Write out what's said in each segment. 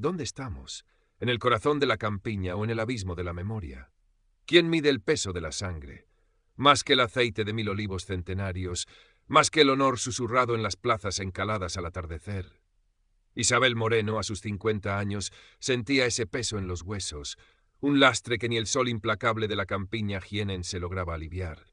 ¿Dónde estamos? ¿En el corazón de la campiña o en el abismo de la memoria? ¿Quién mide el peso de la sangre? Más que el aceite de 1000 olivos centenarios, más que el honor susurrado en las plazas encaladas al atardecer. Isabel Moreno, a sus 50 años, sentía ese peso en los huesos, un lastre que ni el sol implacable de la campiña jienense lograba aliviar.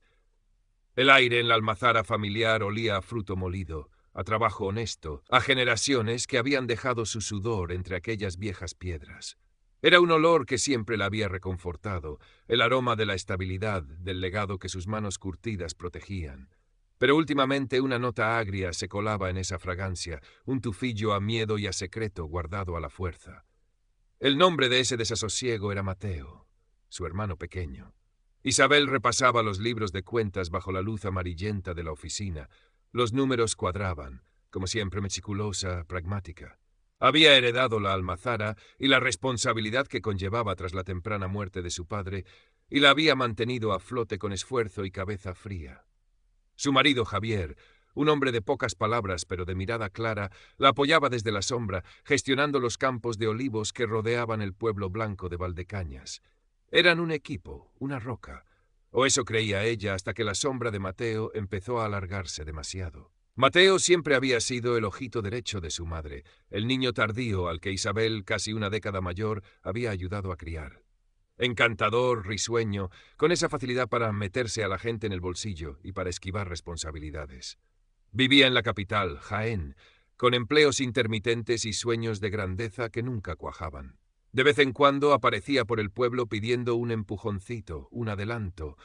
El aire en la almazara familiar olía a fruto molido, a trabajo honesto, a generaciones que habían dejado su sudor entre aquellas viejas piedras. Era un olor que siempre la había reconfortado, el aroma de la estabilidad, del legado que sus manos curtidas protegían. Pero últimamente una nota agria se colaba en esa fragancia, un tufillo a miedo y a secreto guardado a la fuerza. El nombre de ese desasosiego era Mateo, su hermano pequeño. Isabel repasaba los libros de cuentas bajo la luz amarillenta de la oficina. Los números cuadraban, como siempre meticulosa, pragmática. Había heredado la almazara y la responsabilidad que conllevaba tras la temprana muerte de su padre, y la había mantenido a flote con esfuerzo y cabeza fría. Su marido Javier, un hombre de pocas palabras pero de mirada clara, la apoyaba desde la sombra, gestionando los campos de olivos que rodeaban el pueblo blanco de Valdecañas. Eran un equipo, una roca, o eso creía ella hasta que la sombra de Mateo empezó a alargarse demasiado. Mateo siempre había sido el ojito derecho de su madre, el niño tardío al que Isabel, casi una década mayor, había ayudado a criar. Encantador, risueño, con esa facilidad para meterse a la gente en el bolsillo y para esquivar responsabilidades. Vivía en la capital, Jaén, con empleos intermitentes y sueños de grandeza que nunca cuajaban. De vez en cuando aparecía por el pueblo pidiendo un empujoncito, un adelanto,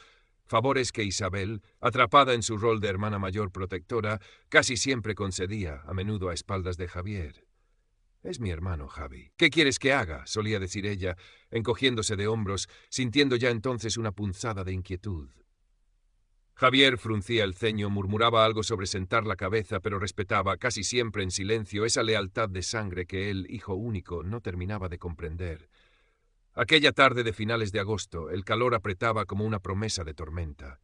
favores que Isabel, atrapada en su rol de hermana mayor protectora, casi siempre concedía, a menudo a espaldas de Javier. «Es mi hermano, Javi. ¿Qué quieres que haga?», solía decir ella, encogiéndose de hombros, sintiendo ya entonces una punzada de inquietud. Javier fruncía el ceño, murmuraba algo sobre sentar la cabeza, pero respetaba, casi siempre en silencio, esa lealtad de sangre que él, hijo único, no terminaba de comprender. Aquella tarde de finales de agosto, el calor apretaba como una promesa de tormenta.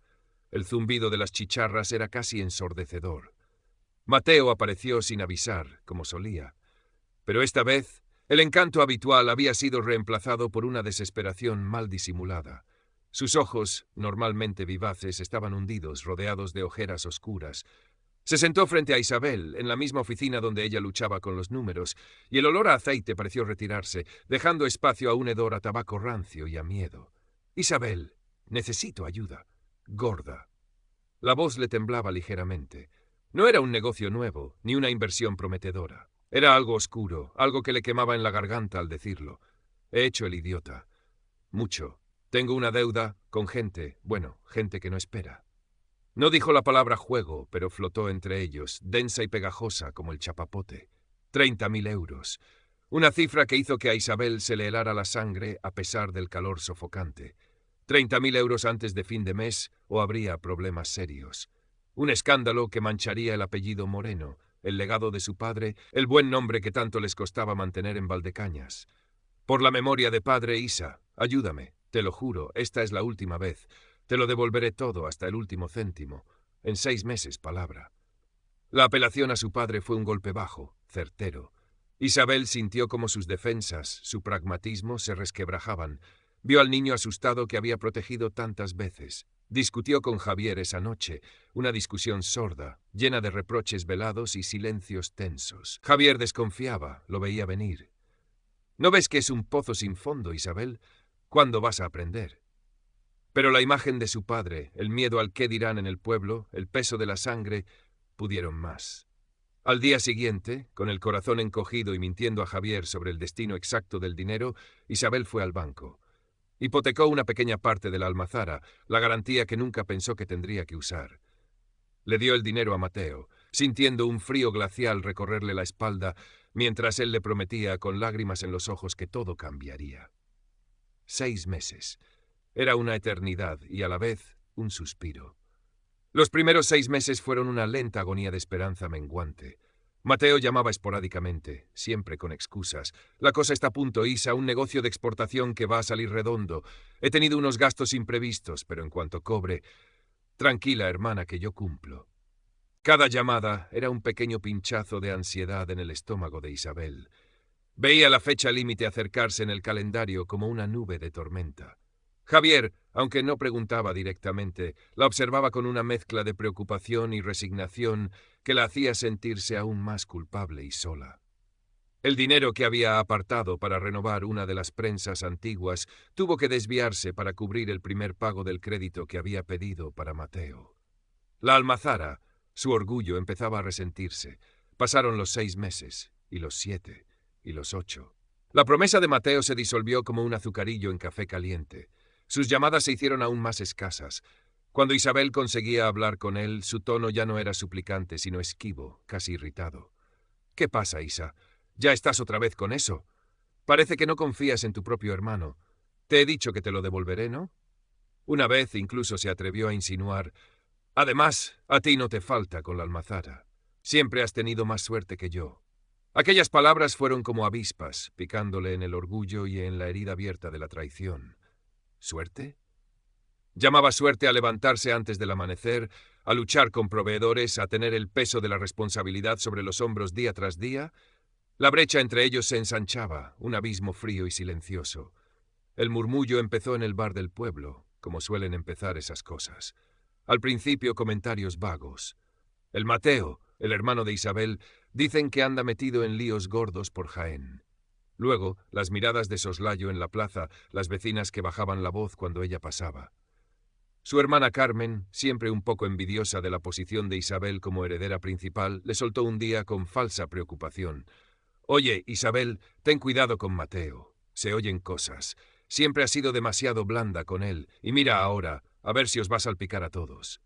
El zumbido de las chicharras era casi ensordecedor. Mateo apareció sin avisar, como solía. Pero esta vez, el encanto habitual había sido reemplazado por una desesperación mal disimulada. Sus ojos, normalmente vivaces, estaban hundidos, rodeados de ojeras oscuras. Se sentó frente a Isabel, en la misma oficina donde ella luchaba con los números, y el olor a aceite pareció retirarse, dejando espacio a un hedor a tabaco rancio y a miedo. «Isabel, necesito ayuda. Gorda». La voz le temblaba ligeramente. No era un negocio nuevo, ni una inversión prometedora. Era algo oscuro, algo que le quemaba en la garganta al decirlo. «He hecho el idiota. Mucho. Tengo una deuda con gente, gente que no espera». No dijo la palabra juego, pero flotó entre ellos, densa y pegajosa como el chapapote. 30.000 euros. Una cifra que hizo que a Isabel se le helara la sangre a pesar del calor sofocante. 30.000 euros antes de fin de mes o habría problemas serios. Un escándalo que mancharía el apellido Moreno, el legado de su padre, el buen nombre que tanto les costaba mantener en Valdecañas. «Por la memoria de padre, Isa, ayúdame, te lo juro, esta es la última vez. Te lo devolveré todo, hasta el último céntimo. En 6 meses, palabra». La apelación a su padre fue un golpe bajo, certero. Isabel sintió como sus defensas, su pragmatismo, se resquebrajaban. Vio al niño asustado que había protegido tantas veces. Discutió con Javier esa noche, una discusión sorda, llena de reproches velados y silencios tensos. Javier desconfiaba, lo veía venir. «¿No ves que es un pozo sin fondo, Isabel? ¿Cuándo vas a aprender?». Pero la imagen de su padre, el miedo al qué dirán en el pueblo, el peso de la sangre, pudieron más. Al día siguiente, con el corazón encogido y mintiendo a Javier sobre el destino exacto del dinero, Isabel fue al banco. Hipotecó una pequeña parte de la almazara, la garantía que nunca pensó que tendría que usar. Le dio el dinero a Mateo, sintiendo un frío glacial recorrerle la espalda, mientras él le prometía con lágrimas en los ojos que todo cambiaría. 6 meses. Era una eternidad y a la vez un suspiro. Los primeros 6 meses fueron una lenta agonía de esperanza menguante. Mateo llamaba esporádicamente, siempre con excusas. «La cosa está a punto, Isa, un negocio de exportación que va a salir redondo. He tenido unos gastos imprevistos, pero en cuanto cobre... Tranquila, hermana, que yo cumplo». Cada llamada era un pequeño pinchazo de ansiedad en el estómago de Isabel. Veía la fecha límite acercarse en el calendario como una nube de tormenta. Javier, aunque no preguntaba directamente, la observaba con una mezcla de preocupación y resignación que la hacía sentirse aún más culpable y sola. El dinero que había apartado para renovar una de las prensas antiguas tuvo que desviarse para cubrir el primer pago del crédito que había pedido para Mateo. La almazara, su orgullo, empezaba a resentirse. Pasaron los 6 meses, y los 7, y los 8. La promesa de Mateo se disolvió como un azucarillo en café caliente. Sus llamadas se hicieron aún más escasas. Cuando Isabel conseguía hablar con él, su tono ya no era suplicante, sino esquivo, casi irritado. «¿Qué pasa, Isa? ¿Ya estás otra vez con eso? Parece que no confías en tu propio hermano. Te he dicho que te lo devolveré, ¿no?» Una vez incluso se atrevió a insinuar: «Además, a ti no te falta con la almazara. Siempre has tenido más suerte que yo». Aquellas palabras fueron como avispas, picándole en el orgullo y en la herida abierta de la traición. ¿Suerte? Llamaba suerte a levantarse antes del amanecer, a luchar con proveedores, a tener el peso de la responsabilidad sobre los hombros día tras día. La brecha entre ellos se ensanchaba, un abismo frío y silencioso. El murmullo empezó en el bar del pueblo, como suelen empezar esas cosas. Al principio comentarios vagos. El Mateo, el hermano de Isabel, dicen que anda metido en líos gordos por Jaén. Luego, las miradas de soslayo en la plaza, las vecinas que bajaban la voz cuando ella pasaba. Su hermana Carmen, siempre un poco envidiosa de la posición de Isabel como heredera principal, le soltó un día con falsa preocupación: «Oye, Isabel, ten cuidado con Mateo. Se oyen cosas. Siempre has sido demasiado blanda con él, y mira ahora, a ver si os va a salpicar a todos».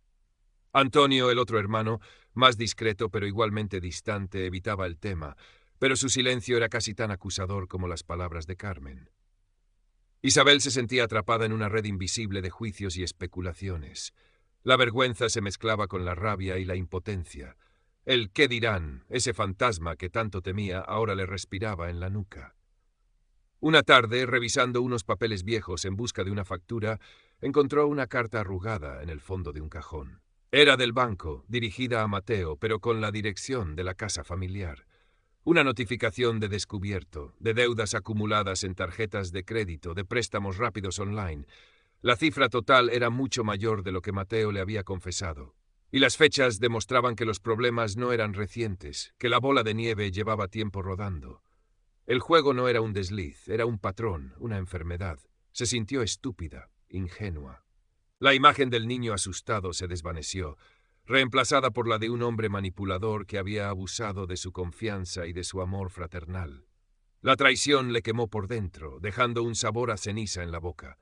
Antonio, el otro hermano, más discreto pero igualmente distante, evitaba el tema, pero su silencio era casi tan acusador como las palabras de Carmen. Isabel se sentía atrapada en una red invisible de juicios y especulaciones. La vergüenza se mezclaba con la rabia y la impotencia. El «¿qué dirán?», ese fantasma que tanto temía, ahora le respiraba en la nuca. Una tarde, revisando unos papeles viejos en busca de una factura, encontró una carta arrugada en el fondo de un cajón. Era del banco, dirigida a Mateo, pero con la dirección de la casa familiar. Una notificación de descubierto, de deudas acumuladas en tarjetas de crédito, de préstamos rápidos online. La cifra total era mucho mayor de lo que Mateo le había confesado. Y las fechas demostraban que los problemas no eran recientes, que la bola de nieve llevaba tiempo rodando. El juego no era un desliz, era un patrón, una enfermedad. Se sintió estúpida, ingenua. La imagen del niño asustado se desvaneció, reemplazada por la de un hombre manipulador que había abusado de su confianza y de su amor fraternal. La traición le quemó por dentro, dejando un sabor a ceniza en la boca.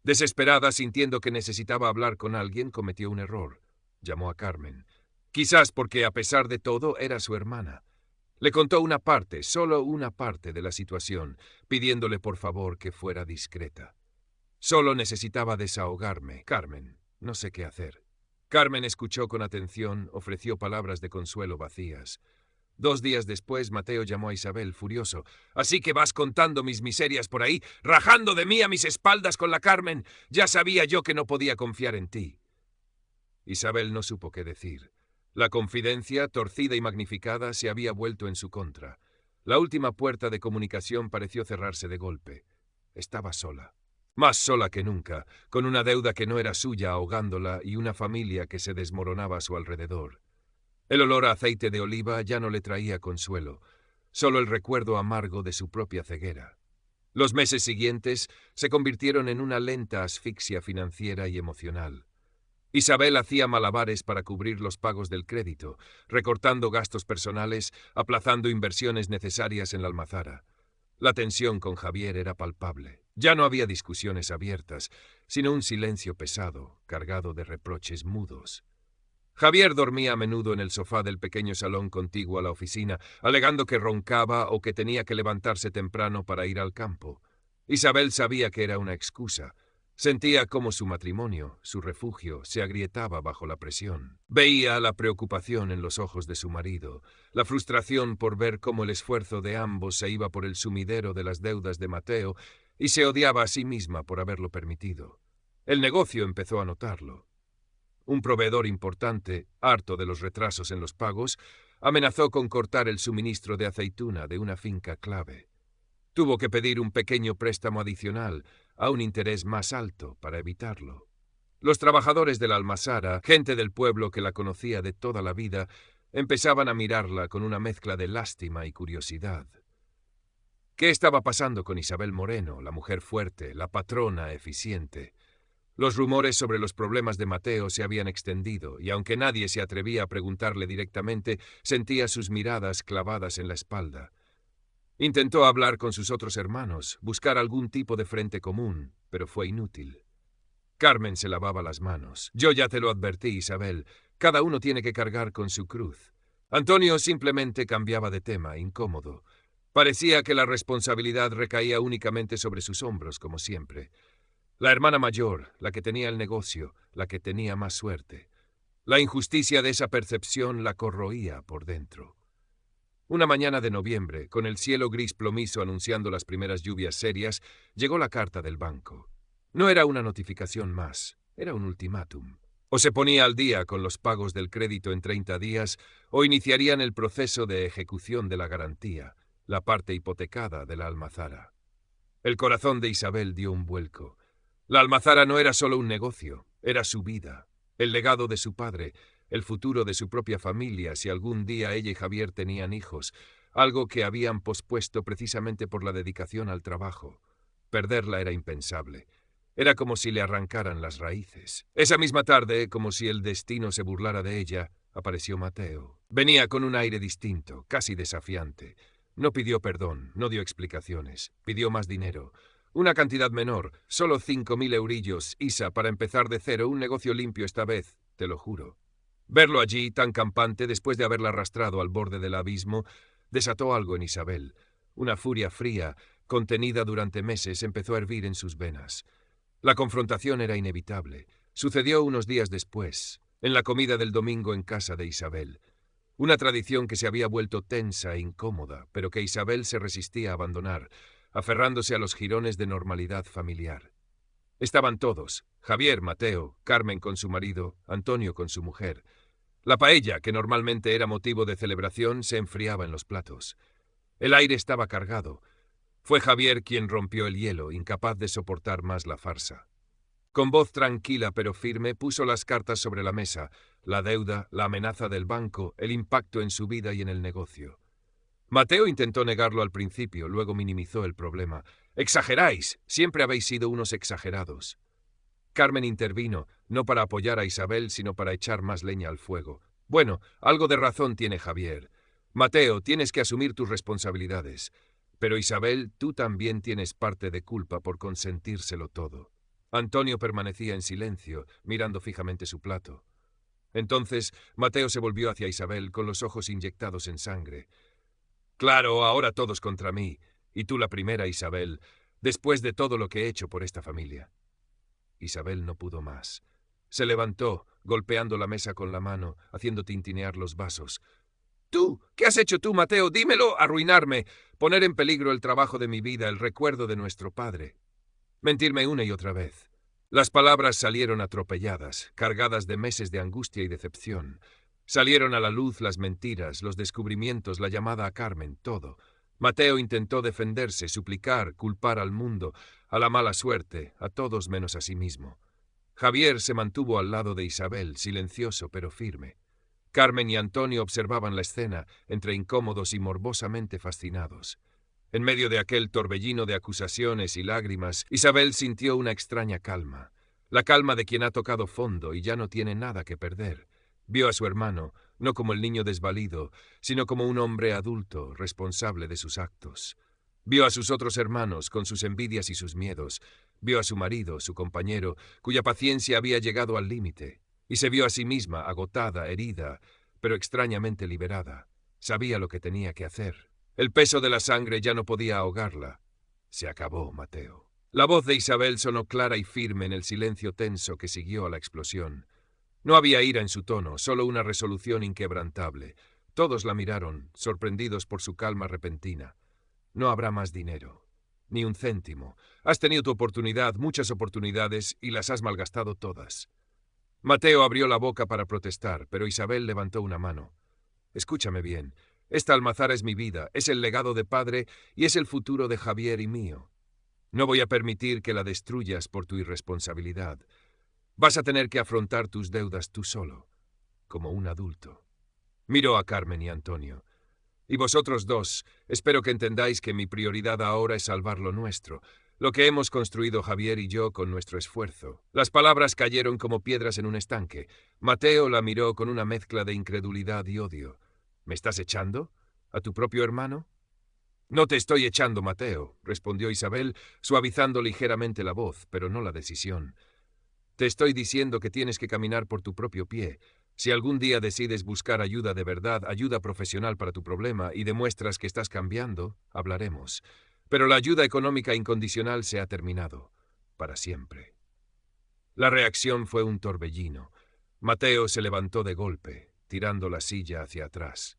Desesperada, sintiendo que necesitaba hablar con alguien, cometió un error. Llamó a Carmen. Quizás porque, a pesar de todo, era su hermana. Le contó una parte, solo una parte de la situación, pidiéndole por favor que fuera discreta. «Solo necesitaba desahogarme, Carmen. No sé qué hacer». Carmen escuchó con atención, ofreció palabras de consuelo vacías. 2 días después, Mateo llamó a Isabel, furioso. «¿Así que vas contando mis miserias por ahí, rajando de mí a mis espaldas con la Carmen? Ya sabía yo que no podía confiar en ti». Isabel no supo qué decir. La confidencia, torcida y magnificada, se había vuelto en su contra. La última puerta de comunicación pareció cerrarse de golpe. Estaba sola. Más sola que nunca, con una deuda que no era suya ahogándola y una familia que se desmoronaba a su alrededor. El olor a aceite de oliva ya no le traía consuelo, solo el recuerdo amargo de su propia ceguera. Los meses siguientes se convirtieron en una lenta asfixia financiera y emocional. Isabel hacía malabares para cubrir los pagos del crédito, recortando gastos personales, aplazando inversiones necesarias en la almazara. La tensión con Javier era palpable. Ya no había discusiones abiertas, sino un silencio pesado, cargado de reproches mudos. Javier dormía a menudo en el sofá del pequeño salón contiguo a la oficina, alegando que roncaba o que tenía que levantarse temprano para ir al campo. Isabel sabía que era una excusa. Sentía cómo su matrimonio, su refugio, se agrietaba bajo la presión. Veía la preocupación en los ojos de su marido, la frustración por ver cómo el esfuerzo de ambos se iba por el sumidero de las deudas de Mateo, y se odiaba a sí misma por haberlo permitido. El negocio empezó a notarlo. Un proveedor importante, harto de los retrasos en los pagos, amenazó con cortar el suministro de aceituna de una finca clave. Tuvo que pedir un pequeño préstamo adicional, a un interés más alto, para evitarlo. Los trabajadores de la almazara, gente del pueblo que la conocía de toda la vida, empezaban a mirarla con una mezcla de lástima y curiosidad. ¿Qué estaba pasando con Isabel Moreno, la mujer fuerte, la patrona eficiente? Los rumores sobre los problemas de Mateo se habían extendido, y aunque nadie se atrevía a preguntarle directamente, sentía sus miradas clavadas en la espalda. Intentó hablar con sus otros hermanos, buscar algún tipo de frente común, pero fue inútil. Carmen se lavaba las manos. Yo ya te lo advertí, Isabel. Cada uno tiene que cargar con su cruz. Antonio simplemente cambiaba de tema, incómodo. Parecía que la responsabilidad recaía únicamente sobre sus hombros, como siempre. La hermana mayor, la que tenía el negocio, la que tenía más suerte. La injusticia de esa percepción la corroía por dentro. Una mañana de noviembre, con el cielo gris plomizo anunciando las primeras lluvias serias, llegó la carta del banco. No era una notificación más, era un ultimátum. O se ponía al día con los pagos del crédito en 30 días, o iniciarían el proceso de ejecución de la garantía, la parte hipotecada de la almazara. El corazón de Isabel dio un vuelco. La almazara no era solo un negocio, era su vida, el legado de su padre, el futuro de su propia familia si algún día ella y Javier tenían hijos, algo que habían pospuesto precisamente por la dedicación al trabajo. Perderla era impensable. Era como si le arrancaran las raíces. Esa misma tarde, como si el destino se burlara de ella, apareció Mateo. Venía con un aire distinto, casi desafiante. No pidió perdón, no dio explicaciones, pidió más dinero. Una cantidad menor, solo 5.000 eurillos, Isa, para empezar de cero, un negocio limpio esta vez, te lo juro. Verlo allí, tan campante, después de haberla arrastrado al borde del abismo, desató algo en Isabel. Una furia fría, contenida durante meses, empezó a hervir en sus venas. La confrontación era inevitable. Sucedió unos días después, en la comida del domingo en casa de Isabel. Una tradición que se había vuelto tensa e incómoda, pero que Isabel se resistía a abandonar, aferrándose a los jirones de normalidad familiar. Estaban todos, Javier, Mateo, Carmen con su marido, Antonio con su mujer. La paella, que normalmente era motivo de celebración, se enfriaba en los platos. El aire estaba cargado. Fue Javier quien rompió el hielo, incapaz de soportar más la farsa. Con voz tranquila pero firme puso las cartas sobre la mesa, la deuda, la amenaza del banco, el impacto en su vida y en el negocio. Mateo intentó negarlo al principio, luego minimizó el problema. «¡Exageráis! Siempre habéis sido unos exagerados». Carmen intervino, no para apoyar a Isabel, sino para echar más leña al fuego. «Bueno, algo de razón tiene Javier. Mateo, tienes que asumir tus responsabilidades. Pero Isabel, tú también tienes parte de culpa por consentírselo todo». Antonio permanecía en silencio, mirando fijamente su plato. Entonces, Mateo se volvió hacia Isabel con los ojos inyectados en sangre. «Claro, ahora todos contra mí, y tú la primera, Isabel, después de todo lo que he hecho por esta familia». Isabel no pudo más. Se levantó, golpeando la mesa con la mano, haciendo tintinear los vasos. «¡Tú! ¿Qué has hecho tú, Mateo? ¡Dímelo! ¡Arruinarme! Poner en peligro el trabajo de mi vida, el recuerdo de nuestro padre. Mentirme una y otra vez». Las palabras salieron atropelladas, cargadas de meses de angustia y decepción. Salieron a la luz las mentiras, los descubrimientos, la llamada a Carmen, todo. Mateo intentó defenderse, suplicar, culpar al mundo, a la mala suerte, a todos menos a sí mismo. Javier se mantuvo al lado de Isabel, silencioso pero firme. Carmen y Antonio observaban la escena, entre incómodos y morbosamente fascinados. En medio de aquel torbellino de acusaciones y lágrimas, Isabel sintió una extraña calma. La calma de quien ha tocado fondo y ya no tiene nada que perder. Vio a su hermano, no como el niño desvalido, sino como un hombre adulto, responsable de sus actos. Vio a sus otros hermanos, con sus envidias y sus miedos. Vio a su marido, su compañero, cuya paciencia había llegado al límite. Y se vio a sí misma, agotada, herida, pero extrañamente liberada. Sabía lo que tenía que hacer. El peso de la sangre ya no podía ahogarla. Se acabó, Mateo. La voz de Isabel sonó clara y firme en el silencio tenso que siguió a la explosión. No había ira en su tono, solo una resolución inquebrantable. Todos la miraron, sorprendidos por su calma repentina. No habrá más dinero. Ni un céntimo. Has tenido tu oportunidad, muchas oportunidades, y las has malgastado todas. Mateo abrió la boca para protestar, pero Isabel levantó una mano. Escúchame bien. Esta almazara es mi vida, es el legado de padre y es el futuro de Javier y mío. No voy a permitir que la destruyas por tu irresponsabilidad. Vas a tener que afrontar tus deudas tú solo, como un adulto. Miró a Carmen y Antonio. Y vosotros dos, espero que entendáis que mi prioridad ahora es salvar lo nuestro, lo que hemos construido Javier y yo con nuestro esfuerzo. Las palabras cayeron como piedras en un estanque. Mateo la miró con una mezcla de incredulidad y odio. ¿Me estás echando? ¿A tu propio hermano? No te estoy echando, Mateo, respondió Isabel, suavizando ligeramente la voz, pero no la decisión. Te estoy diciendo que tienes que caminar por tu propio pie. Si algún día decides buscar ayuda de verdad, ayuda profesional para tu problema, y demuestras que estás cambiando, hablaremos. Pero la ayuda económica incondicional se ha terminado. Para siempre. La reacción fue un torbellino. Mateo se levantó de golpe, tirando la silla hacia atrás.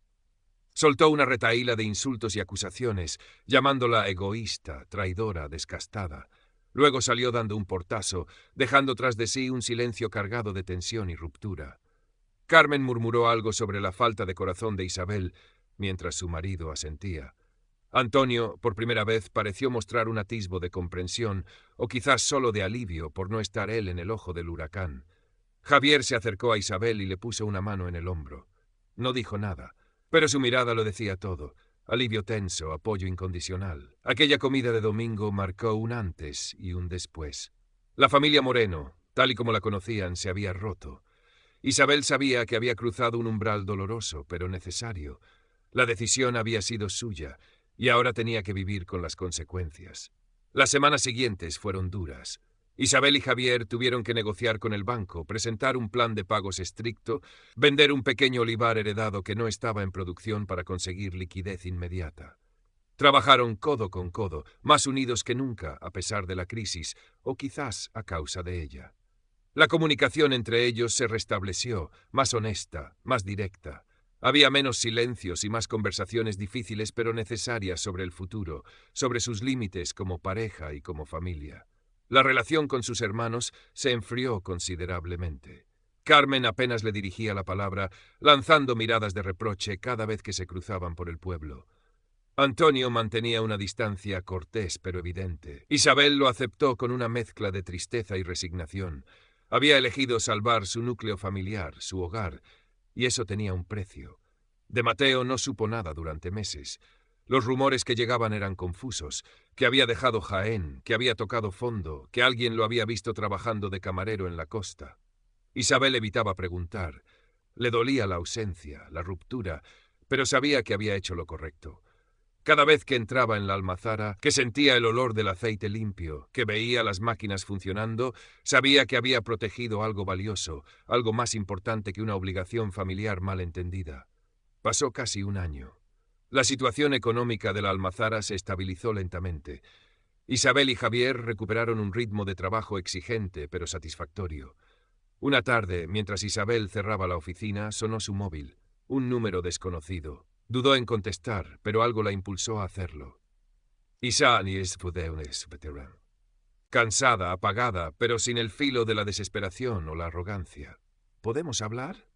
Soltó una retahíla de insultos y acusaciones, llamándola egoísta, traidora, descastada. Luego salió dando un portazo, dejando tras de sí un silencio cargado de tensión y ruptura. Carmen murmuró algo sobre la falta de corazón de Isabel, mientras su marido asentía. Antonio, por primera vez, pareció mostrar un atisbo de comprensión, o quizás solo de alivio por no estar él en el ojo del huracán. Javier se acercó a Isabel y le puso una mano en el hombro. No dijo nada, pero su mirada lo decía todo. Alivio tenso, apoyo incondicional. Aquella comida de domingo marcó un antes y un después. La familia Moreno, tal y como la conocían, se había roto. Isabel sabía que había cruzado un umbral doloroso, pero necesario. La decisión había sido suya, y ahora tenía que vivir con las consecuencias. Las semanas siguientes fueron duras. Isabel y Javier tuvieron que negociar con el banco, presentar un plan de pagos estricto, vender un pequeño olivar heredado que no estaba en producción para conseguir liquidez inmediata. Trabajaron codo con codo, más unidos que nunca, a pesar de la crisis, o quizás a causa de ella. La comunicación entre ellos se restableció, más honesta, más directa. Había menos silencios y más conversaciones difíciles pero necesarias sobre el futuro, sobre sus límites como pareja y como familia. La relación con sus hermanos se enfrió considerablemente. Carmen apenas le dirigía la palabra, lanzando miradas de reproche cada vez que se cruzaban por el pueblo. Antonio mantenía una distancia cortés pero evidente. Isabel lo aceptó con una mezcla de tristeza y resignación. Había elegido salvar su núcleo familiar, su hogar, y eso tenía un precio. De Mateo no supo nada durante meses. Los rumores que llegaban eran confusos, que había dejado Jaén, que había tocado fondo, que alguien lo había visto trabajando de camarero en la costa. Isabel evitaba preguntar. Le dolía la ausencia, la ruptura, pero sabía que había hecho lo correcto. Cada vez que entraba en la almazara, que sentía el olor del aceite limpio, que veía las máquinas funcionando, sabía que había protegido algo valioso, algo más importante que una obligación familiar mal entendida. Pasó casi un año. La situación económica de la almazara se estabilizó lentamente. Isabel y Javier recuperaron un ritmo de trabajo exigente pero satisfactorio. Una tarde, mientras Isabel cerraba la oficina, sonó su móvil, un número desconocido. Dudó en contestar, pero algo la impulsó a hacerlo. Cansada, apagada, pero sin el filo de la desesperación o la arrogancia. ¿Podemos hablar?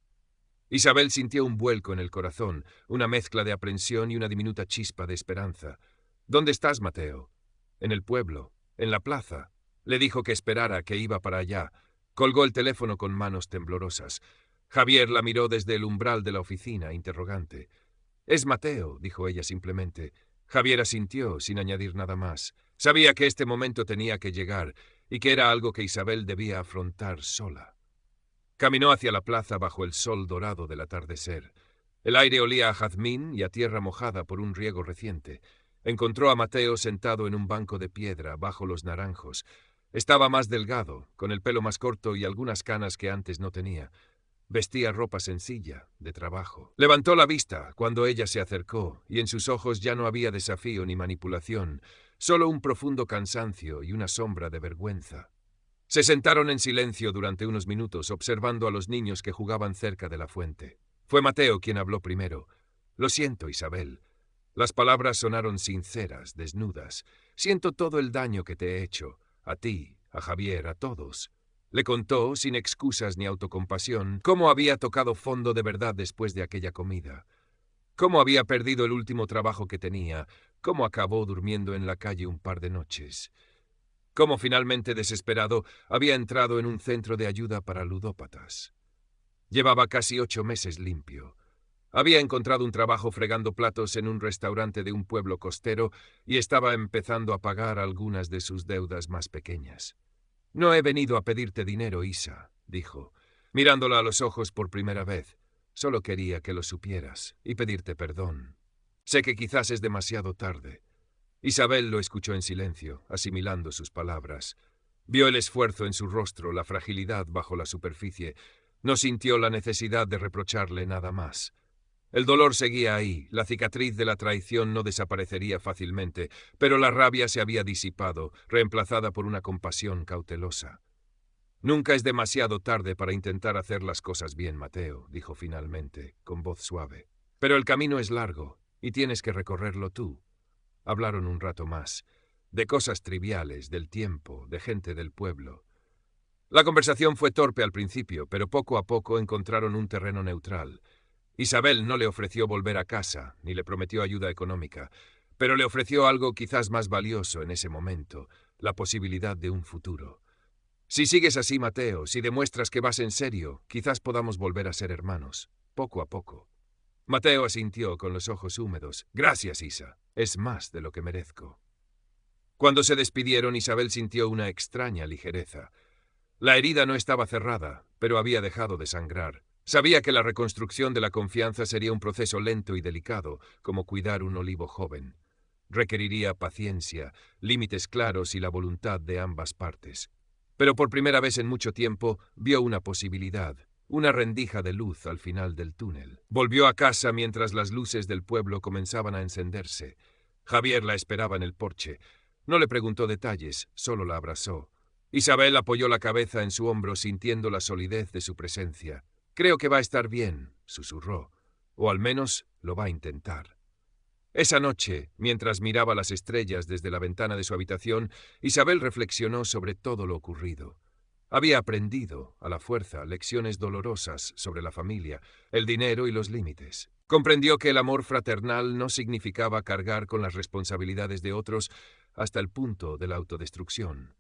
Isabel sintió un vuelco en el corazón, una mezcla de aprensión y una diminuta chispa de esperanza. ¿Dónde estás, Mateo? En el pueblo, en la plaza. Le dijo que esperara, que iba para allá. Colgó el teléfono con manos temblorosas. Javier la miró desde el umbral de la oficina, interrogante. «Es Mateo», dijo ella simplemente. Javier asintió, sin añadir nada más. Sabía que este momento tenía que llegar, y que era algo que Isabel debía afrontar sola. Caminó hacia la plaza bajo el sol dorado del atardecer. El aire olía a jazmín y a tierra mojada por un riego reciente. Encontró a Mateo sentado en un banco de piedra, bajo los naranjos. Estaba más delgado, con el pelo más corto y algunas canas que antes no tenía. Vestía ropa sencilla, de trabajo. Levantó la vista cuando ella se acercó, y en sus ojos ya no había desafío ni manipulación, solo un profundo cansancio y una sombra de vergüenza. Se sentaron en silencio durante unos minutos, observando a los niños que jugaban cerca de la fuente. Fue Mateo quien habló primero. «Lo siento, Isabel». Las palabras sonaron sinceras, desnudas. «Siento todo el daño que te he hecho, a ti, a Javier, a todos». Le contó, sin excusas ni autocompasión, cómo había tocado fondo de verdad después de aquella comida. cómo había perdido el último trabajo que tenía, cómo acabó durmiendo en la calle un par de noches, cómo finalmente desesperado había entrado en un centro de ayuda para ludópatas. Llevaba casi 8 meses limpio. Había encontrado un trabajo fregando platos en un restaurante de un pueblo costero y estaba empezando a pagar algunas de sus deudas más pequeñas. «No he venido a pedirte dinero, Isa», dijo, mirándola a los ojos por primera vez. «Solo quería que lo supieras y pedirte perdón. Sé que quizás es demasiado tarde». Isabel lo escuchó en silencio, asimilando sus palabras. Vio el esfuerzo en su rostro, la fragilidad bajo la superficie. No sintió la necesidad de reprocharle nada más. El dolor seguía ahí, la cicatriz de la traición no desaparecería fácilmente, pero la rabia se había disipado, reemplazada por una compasión cautelosa. «Nunca es demasiado tarde para intentar hacer las cosas bien, Mateo», dijo finalmente, con voz suave. «Pero el camino es largo, y tienes que recorrerlo tú». Hablaron un rato más, de cosas triviales, del tiempo, de gente del pueblo. La conversación fue torpe al principio, pero poco a poco encontraron un terreno neutral. Isabel no le ofreció volver a casa, ni le prometió ayuda económica, pero le ofreció algo quizás más valioso en ese momento, la posibilidad de un futuro. «Si sigues así, Mateo, si demuestras que vas en serio, quizás podamos volver a ser hermanos, poco a poco». Mateo asintió con los ojos húmedos. «Gracias, Isa. Es más de lo que merezco». Cuando se despidieron, Isabel sintió una extraña ligereza. La herida no estaba cerrada, pero había dejado de sangrar. Sabía que la reconstrucción de la confianza sería un proceso lento y delicado, como cuidar un olivo joven. Requeriría paciencia, límites claros y la voluntad de ambas partes. Pero por primera vez en mucho tiempo vio una posibilidad, una rendija de luz al final del túnel. Volvió a casa mientras las luces del pueblo comenzaban a encenderse. Javier la esperaba en el porche. No le preguntó detalles, solo la abrazó. Isabel apoyó la cabeza en su hombro sintiendo la solidez de su presencia. «Creo que va a estar bien», susurró, «o al menos lo va a intentar». Esa noche, mientras miraba las estrellas desde la ventana de su habitación, Isabel reflexionó sobre todo lo ocurrido. Había aprendido, a la fuerza, lecciones dolorosas sobre la familia, el dinero y los límites. Comprendió que el amor fraternal no significaba cargar con las responsabilidades de otros hasta el punto de la autodestrucción.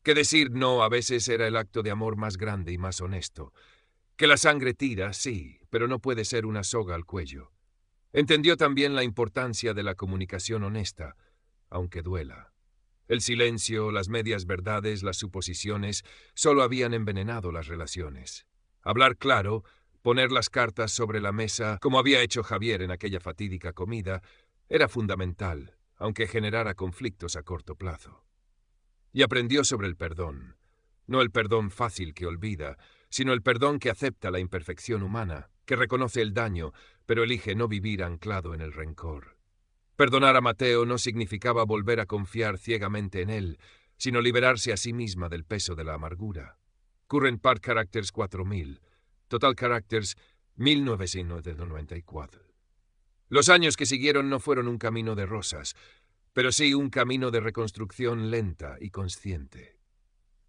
Que decir no a veces era el acto de amor más grande y más honesto. Que la sangre tira, sí, pero no puede ser una soga al cuello. Entendió también la importancia de la comunicación honesta, aunque duela. El silencio, las medias verdades, las suposiciones, solo habían envenenado las relaciones. Hablar claro, poner las cartas sobre la mesa, como había hecho Javier en aquella fatídica comida, era fundamental, aunque generara conflictos a corto plazo. Y aprendió sobre el perdón. No el perdón fácil que olvida, sino el perdón que acepta la imperfección humana, que reconoce el daño, pero elige no vivir anclado en el rencor. Perdonar a Mateo no significaba volver a confiar ciegamente en él, sino liberarse a sí misma del peso de la amargura. Current Part Characters 4000, Total Characters 1994. Los años que siguieron no fueron un camino de rosas, pero sí un camino de reconstrucción lenta y consciente.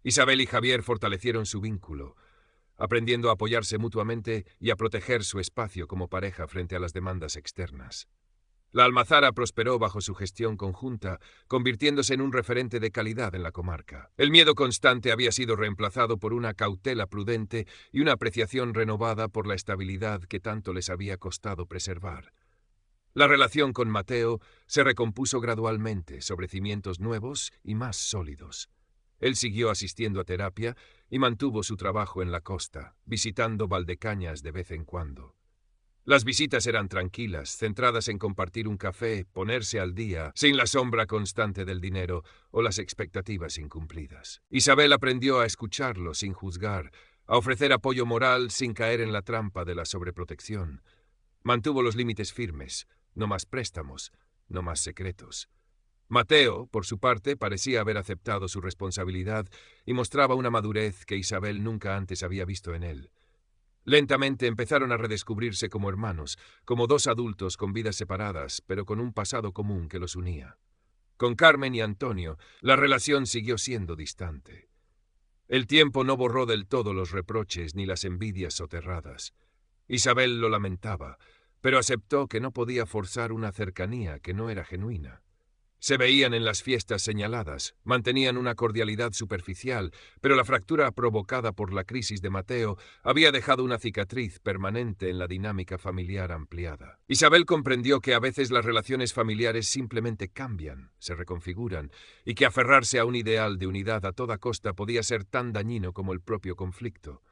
Isabel y Javier fortalecieron su vínculo, aprendiendo a apoyarse mutuamente y a proteger su espacio como pareja frente a las demandas externas. La almazara prosperó bajo su gestión conjunta, convirtiéndose en un referente de calidad en la comarca. El miedo constante había sido reemplazado por una cautela prudente y una apreciación renovada por la estabilidad que tanto les había costado preservar. La relación con Mateo se recompuso gradualmente sobre cimientos nuevos y más sólidos. Él siguió asistiendo a terapia y mantuvo su trabajo en la costa, visitando Valdecañas de vez en cuando. Las visitas eran tranquilas, centradas en compartir un café, ponerse al día, sin la sombra constante del dinero o las expectativas incumplidas. Isabel aprendió a escucharlo sin juzgar, a ofrecer apoyo moral sin caer en la trampa de la sobreprotección. Mantuvo los límites firmes, no más préstamos, no más secretos. Mateo, por su parte, parecía haber aceptado su responsabilidad y mostraba una madurez que Isabel nunca antes había visto en él. Lentamente empezaron a redescubrirse como hermanos, como dos adultos con vidas separadas, pero con un pasado común que los unía. Con Carmen y Antonio, la relación siguió siendo distante. El tiempo no borró del todo los reproches ni las envidias soterradas. Isabel lo lamentaba, pero aceptó que no podía forzar una cercanía que no era genuina. Se veían en las fiestas señaladas, mantenían una cordialidad superficial, pero la fractura provocada por la crisis de Mateo había dejado una cicatriz permanente en la dinámica familiar ampliada. Isabel comprendió que a veces las relaciones familiares simplemente cambian, se reconfiguran, y que aferrarse a un ideal de unidad a toda costa podía ser tan dañino como el propio conflicto.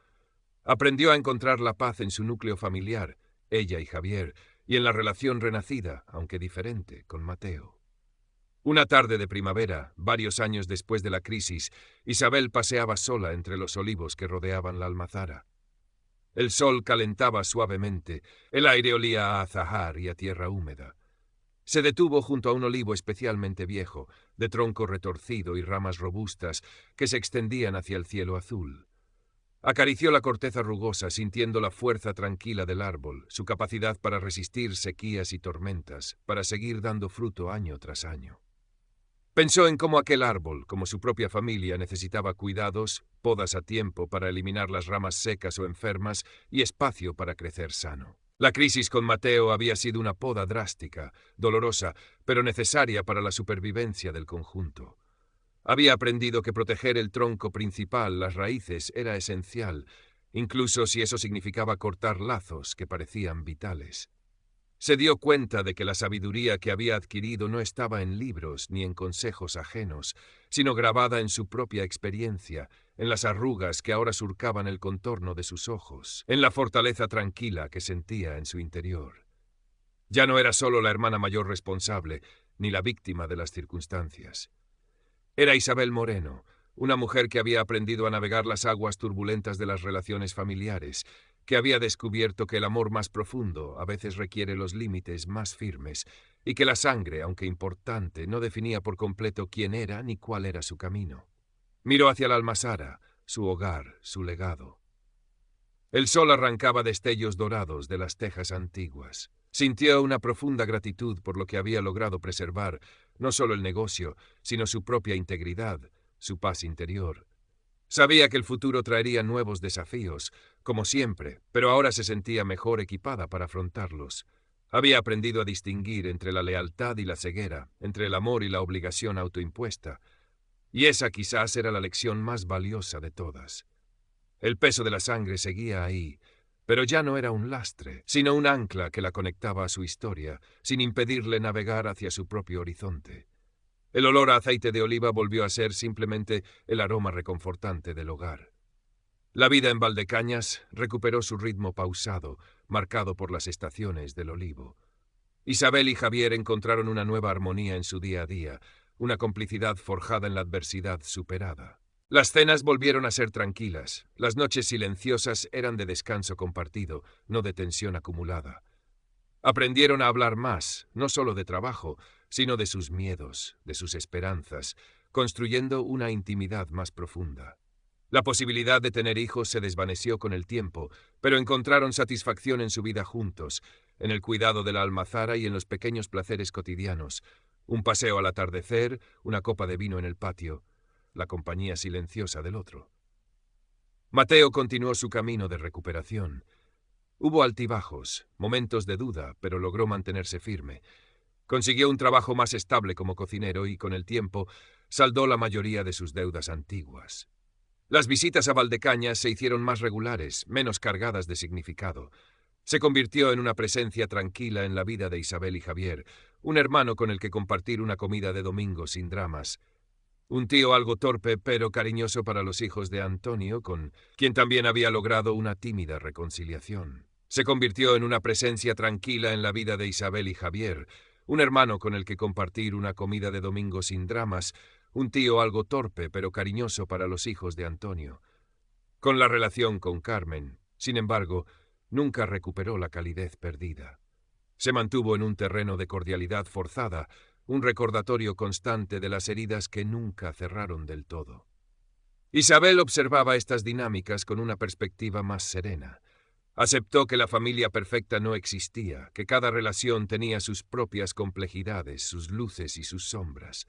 Aprendió a encontrar la paz en su núcleo familiar, ella y Javier, y en la relación renacida, aunque diferente, con Mateo. Una tarde de primavera, varios años después de la crisis, Isabel paseaba sola entre los olivos que rodeaban la almazara. El sol calentaba suavemente, el aire olía a azahar y a tierra húmeda. Se detuvo junto a un olivo especialmente viejo, de tronco retorcido y ramas robustas que se extendían hacia el cielo azul. Acarició la corteza rugosa, sintiendo la fuerza tranquila del árbol, su capacidad para resistir sequías y tormentas, para seguir dando fruto año tras año. Pensó en cómo aquel árbol, como su propia familia, necesitaba cuidados, podas a tiempo para eliminar las ramas secas o enfermas y espacio para crecer sano. La crisis con Mateo había sido una poda drástica, dolorosa, pero necesaria para la supervivencia del conjunto. Había aprendido que proteger el tronco principal, las raíces, era esencial, incluso si eso significaba cortar lazos que parecían vitales. Se dio cuenta de que la sabiduría que había adquirido no estaba en libros ni en consejos ajenos, sino grabada en su propia experiencia, en las arrugas que ahora surcaban el contorno de sus ojos, en la fortaleza tranquila que sentía en su interior. Ya no era solo la hermana mayor responsable, ni la víctima de las circunstancias. Era Isabel Moreno, una mujer que había aprendido a navegar las aguas turbulentas de las relaciones familiares, que había descubierto que el amor más profundo a veces requiere los límites más firmes, y que la sangre, aunque importante, no definía por completo quién era ni cuál era su camino. Miró hacia la almazara, su hogar, su legado. El sol arrancaba destellos dorados de las tejas antiguas. Sintió una profunda gratitud por lo que había logrado preservar, no solo el negocio, sino su propia integridad, su paz interior. Sabía que el futuro traería nuevos desafíos, como siempre, pero ahora se sentía mejor equipada para afrontarlos. Había aprendido a distinguir entre la lealtad y la ceguera, entre el amor y la obligación autoimpuesta, y esa quizás era la lección más valiosa de todas. El peso de la sangre seguía ahí, pero ya no era un lastre, sino un ancla que la conectaba a su historia, sin impedirle navegar hacia su propio horizonte. El olor a aceite de oliva volvió a ser simplemente el aroma reconfortante del hogar. La vida en Valdecañas recuperó su ritmo pausado, marcado por las estaciones del olivo. Isabel y Javier encontraron una nueva armonía en su día a día, una complicidad forjada en la adversidad superada. Las cenas volvieron a ser tranquilas, las noches silenciosas eran de descanso compartido, no de tensión acumulada. Aprendieron a hablar más, no solo de trabajo, sino de sus miedos, de sus esperanzas, construyendo una intimidad más profunda. La posibilidad de tener hijos se desvaneció con el tiempo, pero encontraron satisfacción en su vida juntos, en el cuidado de la almazara y en los pequeños placeres cotidianos, un paseo al atardecer, una copa de vino en el patio, la compañía silenciosa del otro. Mateo continuó su camino de recuperación. Hubo altibajos, momentos de duda, pero logró mantenerse firme. Consiguió un trabajo más estable como cocinero y, con el tiempo, saldó la mayoría de sus deudas antiguas. Las visitas a Valdecañas se hicieron más regulares, menos cargadas de significado. Se convirtió en una presencia tranquila en la vida de Isabel y Javier, un hermano con el que compartir una comida de domingo sin dramas, un tío algo torpe pero cariñoso para los hijos de Antonio, con quien también había logrado una tímida reconciliación. Se convirtió en una presencia tranquila en la vida de Isabel y Javier, un hermano con el que compartir una comida de domingo sin dramas, un tío algo torpe pero cariñoso para los hijos de Antonio. Con la relación con Carmen, sin embargo, nunca recuperó la calidez perdida. Se mantuvo en un terreno de cordialidad forzada, un recordatorio constante de las heridas que nunca cerraron del todo. Isabel observaba estas dinámicas con una perspectiva más serena. Aceptó que la familia perfecta no existía, que cada relación tenía sus propias complejidades, sus luces y sus sombras.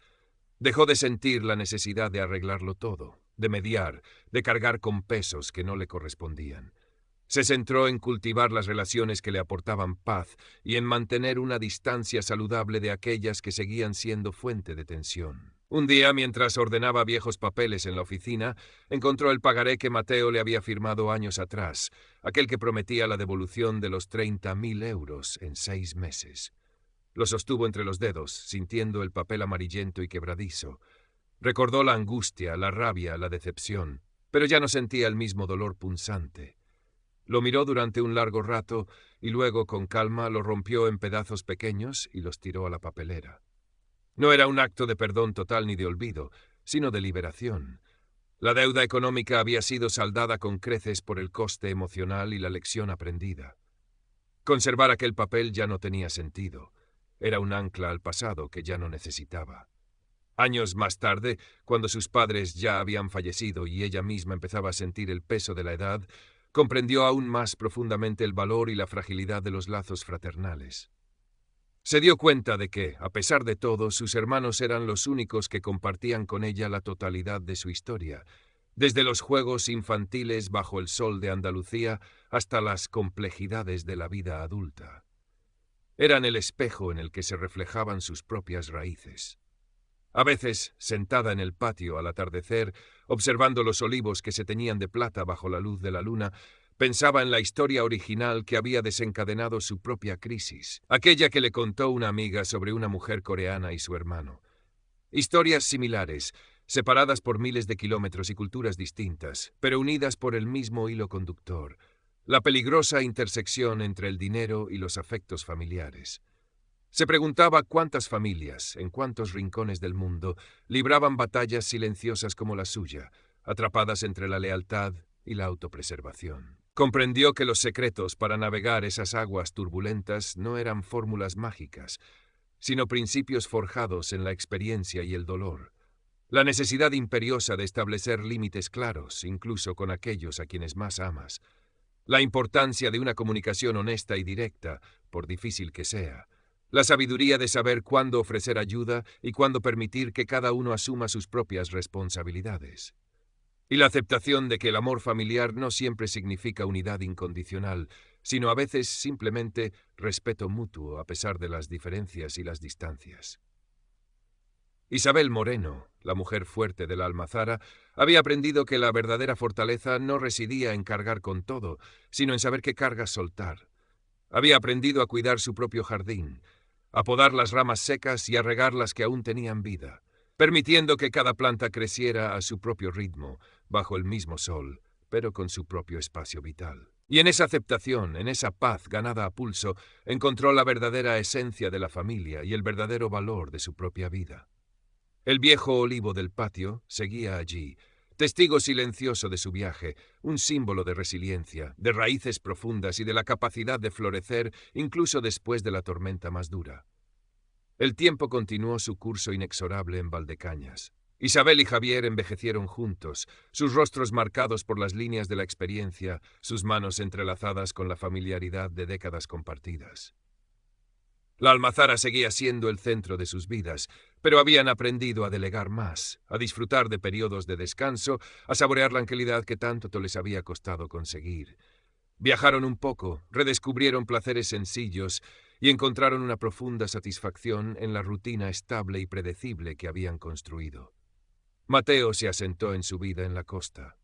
Dejó de sentir la necesidad de arreglarlo todo, de mediar, de cargar con pesos que no le correspondían. Se centró en cultivar las relaciones que le aportaban paz y en mantener una distancia saludable de aquellas que seguían siendo fuente de tensión. Un día, mientras ordenaba viejos papeles en la oficina, encontró el pagaré que Mateo le había firmado años atrás, aquel que prometía la devolución de los 30.000 euros en 6 meses. Lo sostuvo entre los dedos, sintiendo el papel amarillento y quebradizo. Recordó la angustia, la rabia, la decepción, pero ya no sentía el mismo dolor punzante. Lo miró durante un largo rato y luego, con calma, lo rompió en pedazos pequeños y los tiró a la papelera. No era un acto de perdón total ni de olvido, sino de liberación. La deuda económica había sido saldada con creces por el coste emocional y la lección aprendida. Conservar aquel papel ya no tenía sentido. Era un ancla al pasado que ya no necesitaba. Años más tarde, cuando sus padres ya habían fallecido y ella misma empezaba a sentir el peso de la edad, comprendió aún más profundamente el valor y la fragilidad de los lazos fraternales. Se dio cuenta de que, a pesar de todo, sus hermanos eran los únicos que compartían con ella la totalidad de su historia, desde los juegos infantiles bajo el sol de Andalucía hasta las complejidades de la vida adulta. Eran el espejo en el que se reflejaban sus propias raíces. A veces, sentada en el patio al atardecer, observando los olivos que se teñían de plata bajo la luz de la luna, pensaba en la historia original que había desencadenado su propia crisis, aquella que le contó una amiga sobre una mujer coreana y su hermano. Historias similares, separadas por miles de kilómetros y culturas distintas, pero unidas por el mismo hilo conductor, la peligrosa intersección entre el dinero y los afectos familiares. Se preguntaba cuántas familias, en cuántos rincones del mundo, libraban batallas silenciosas como la suya, atrapadas entre la lealtad y la autopreservación. Comprendió que los secretos para navegar esas aguas turbulentas no eran fórmulas mágicas, sino principios forjados en la experiencia y el dolor. La necesidad imperiosa de establecer límites claros, incluso con aquellos a quienes más amas. La importancia de una comunicación honesta y directa, por difícil que sea. La sabiduría de saber cuándo ofrecer ayuda y cuándo permitir que cada uno asuma sus propias responsabilidades. Y la aceptación de que el amor familiar no siempre significa unidad incondicional, sino a veces simplemente respeto mutuo a pesar de las diferencias y las distancias. Isabel Moreno, la mujer fuerte de la Almazara, había aprendido que la verdadera fortaleza no residía en cargar con todo, sino en saber qué cargas soltar. Había aprendido a cuidar su propio jardín, a podar las ramas secas y a regar las que aún tenían vida, permitiendo que cada planta creciera a su propio ritmo, bajo el mismo sol, pero con su propio espacio vital. Y en esa aceptación, en esa paz ganada a pulso, encontró la verdadera esencia de la familia y el verdadero valor de su propia vida. El viejo olivo del patio seguía allí, testigo silencioso de su viaje, un símbolo de resiliencia, de raíces profundas y de la capacidad de florecer incluso después de la tormenta más dura. El tiempo continuó su curso inexorable en Valdecañas. Isabel y Javier envejecieron juntos, sus rostros marcados por las líneas de la experiencia, sus manos entrelazadas con la familiaridad de décadas compartidas. La Almazara seguía siendo el centro de sus vidas, pero habían aprendido a delegar más, a disfrutar de periodos de descanso, a saborear la tranquilidad que tanto les había costado conseguir. Viajaron un poco, redescubrieron placeres sencillos y encontraron una profunda satisfacción en la rutina estable y predecible que habían construido. Mateo se asentó en su vida en la costa.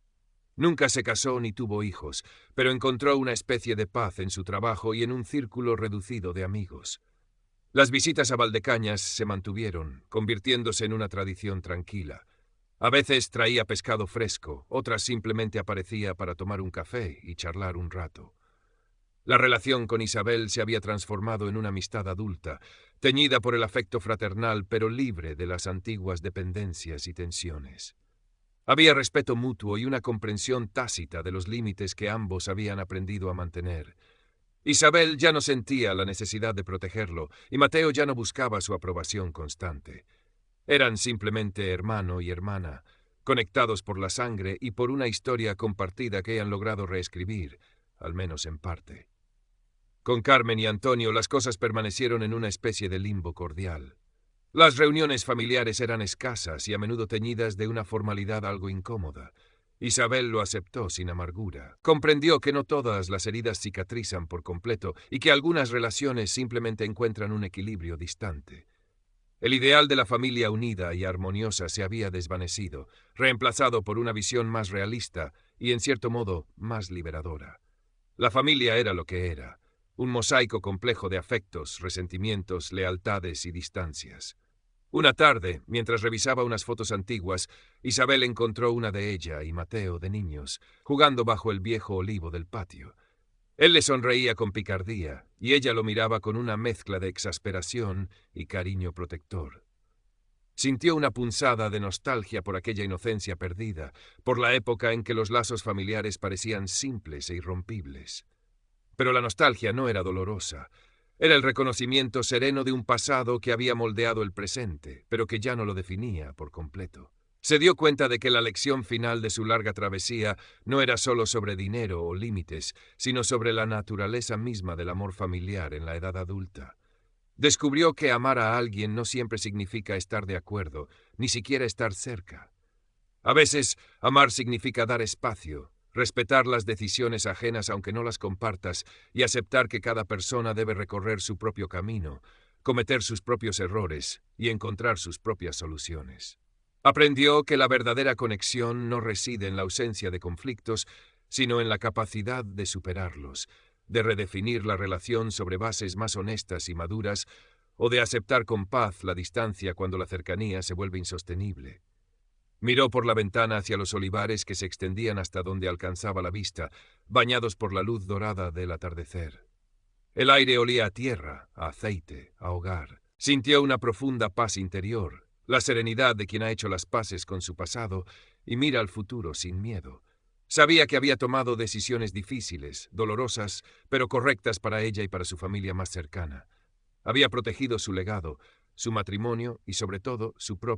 Nunca se casó ni tuvo hijos, pero encontró una especie de paz en su trabajo y en un círculo reducido de amigos. Las visitas a Valdecañas se mantuvieron, convirtiéndose en una tradición tranquila. A veces traía pescado fresco, otras simplemente aparecía para tomar un café y charlar un rato. La relación con Isabel se había transformado en una amistad adulta, teñida por el afecto fraternal pero libre de las antiguas dependencias y tensiones. Había respeto mutuo y una comprensión tácita de los límites que ambos habían aprendido a mantener. Isabel ya no sentía la necesidad de protegerlo y Mateo ya no buscaba su aprobación constante. Eran simplemente hermano y hermana, conectados por la sangre y por una historia compartida que han logrado reescribir, al menos en parte. Con Carmen y Antonio las cosas permanecieron en una especie de limbo cordial. Las reuniones familiares eran escasas y a menudo teñidas de una formalidad algo incómoda. Isabel lo aceptó sin amargura. Comprendió que no todas las heridas cicatrizan por completo y que algunas relaciones simplemente encuentran un equilibrio distante. El ideal de la familia unida y armoniosa se había desvanecido, reemplazado por una visión más realista y, en cierto modo, más liberadora. La familia era lo que era, un mosaico complejo de afectos, resentimientos, lealtades y distancias. Una tarde, mientras revisaba unas fotos antiguas, Isabel encontró una de ella y Mateo de niños, jugando bajo el viejo olivo del patio. Él le sonreía con picardía, y ella lo miraba con una mezcla de exasperación y cariño protector. Sintió una punzada de nostalgia por aquella inocencia perdida, por la época en que los lazos familiares parecían simples e irrompibles. Pero la nostalgia no era dolorosa. Era el reconocimiento sereno de un pasado que había moldeado el presente, pero que ya no lo definía por completo. Se dio cuenta de que la lección final de su larga travesía no era solo sobre dinero o límites, sino sobre la naturaleza misma del amor familiar en la edad adulta. Descubrió que amar a alguien no siempre significa estar de acuerdo, ni siquiera estar cerca. A veces, amar significa dar espacio, respetar las decisiones ajenas aunque no las compartas y aceptar que cada persona debe recorrer su propio camino, cometer sus propios errores y encontrar sus propias soluciones. Aprendió que la verdadera conexión no reside en la ausencia de conflictos, sino en la capacidad de superarlos, de redefinir la relación sobre bases más honestas y maduras, o de aceptar con paz la distancia cuando la cercanía se vuelve insostenible. Miró por la ventana hacia los olivares que se extendían hasta donde alcanzaba la vista, bañados por la luz dorada del atardecer. El aire olía a tierra, a aceite, a hogar. Sintió una profunda paz interior, la serenidad de quien ha hecho las paces con su pasado y mira al futuro sin miedo. Sabía que había tomado decisiones difíciles, dolorosas, pero correctas para ella y para su familia más cercana. Había protegido su legado, su matrimonio y, sobre todo, su propio